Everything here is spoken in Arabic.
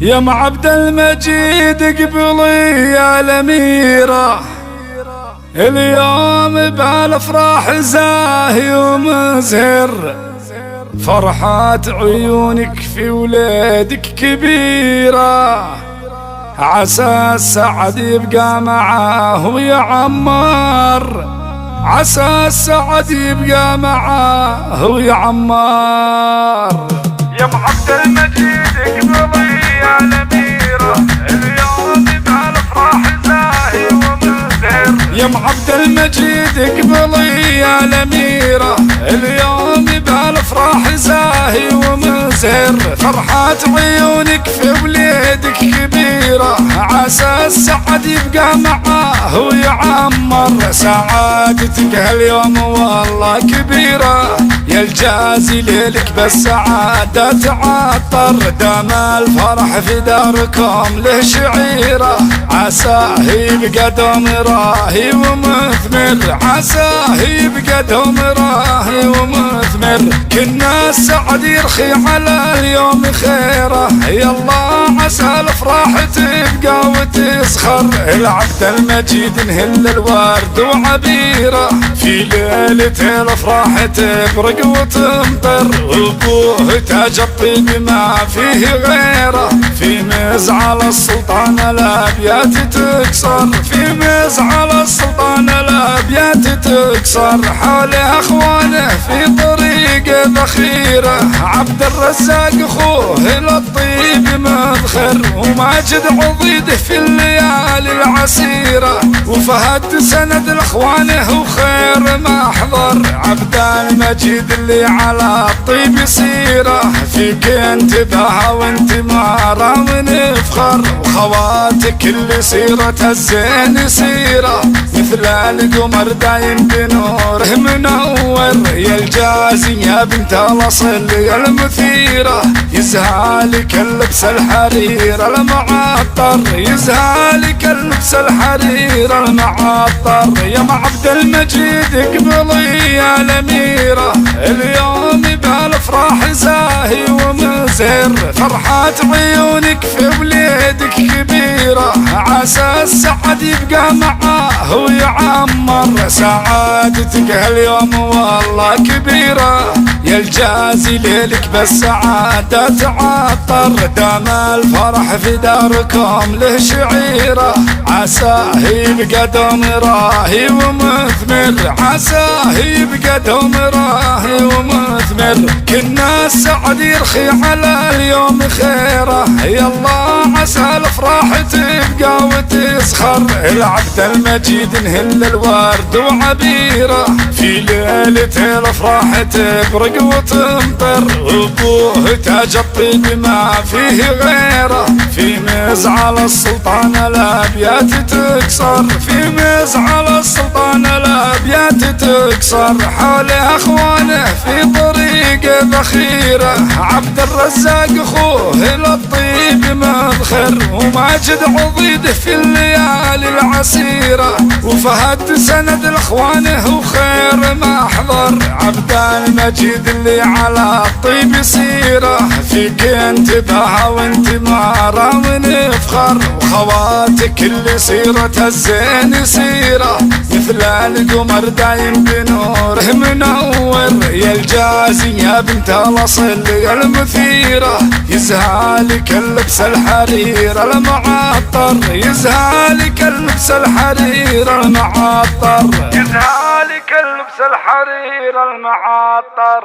يا معبد المجيد قبلي يا الأميرة، اليوم بالأفراح زاهي ومزهر، فرحات عيونك في ولادك كبيرة، عسى السعد يبقى معاه ويعمر، عسى السعد يبقى معاه ويعمر. يا معبد المجيد قبلي يا الأميرة، اليوم بالأفراح زاهي ومزهر. يا معبد المجيد قبلي يا الأميرة، اليوم بالأفراح زاهي ومزهر، فرحات عيونك في ولادك كبيرة، عسى السعد يبقى معاه ويعمر، سعادتك هاليوم والله كبيرة، يا الجازي ليلك بالسعادة تعطر، دام الفرح في داركم له شعيرة، عساه يبقى دوم راهي ومثمر، عساه يبقى دوم راهي ومثمر، كنا السعد يرخي على اليوم خيره، يلا عسى الافراح تبقى وتسخر، العبد المجيد نهل الورد وعبيره، في ليلة الافراح تبرق وتمطر، وابوه تاج الطيب ما فيه غيره، في مزعل السلطان الابيات تكسر، في مزعل السلطان الابيات تكسر، حوله اخوانه في طريق ذخيره، عبد الرزاق اخوه للطيب مذخر، وماجد عضيده في الليالي العسيره، وفهد سند لاخوانه وخير محضر، عبد المجيد اللي على الطيب سيره، فيك انتباه وانتماره ونفخر، وخواتك اللي سيرتها الزين سيره، مثل القمر دايم بنوره منور، يا الجازي يا بنت الاصل المثيره، يزهالك اللبس الحرير المعطر، يزهالك اللبس الحرير المعطر، يا معبد المجيد قبلي يا الأميرة، اليوم بالافراح زاهي ومزهر، فرحات عيونك في ولادك كبيرة، عسى السعد يبقى معاه ويعمر، سعادتك هاليوم والله كبيرة، يا الجازي ليلك بالسعادة تعطر، دام الفرح في داركم له شعيرة، عساه يبقى دوم راهي ومثمر، عساه يبقى دوم راهي ومثمر، كنا السعد يرخي على اليوم خيره، يلا عسى الافراح تبقى وتسخر، العبد المجيد نهل الورد وعبيره، في ليلة الافراح تبرق وتمطر، وابوه تاج الطيب ما فيه غيره، في مزعل السلطان الابيات تكسر، في مزعل السلطان الابيات تكسر، حوله اخوانه في طريق ذخيره، عبد الرزاق اخوه للطيب مذخر، وماجد عضيده في الليالي العسيره، وفهد سند لاخوانه وخير محضر، عبد المجيد اللي على الطيب سيره، فيك انتباه وانتماره ونفخر، وخواتك اللي سيرتها الزين سيره، مثل القمر دايم بنوره منور، يا الجازي يا بنت الاصل المثيره، يزهالك اللبس الحرير المعطر، يزهالك اللبس الحرير المعطر، يزهالك اللبس الحرير المعطر.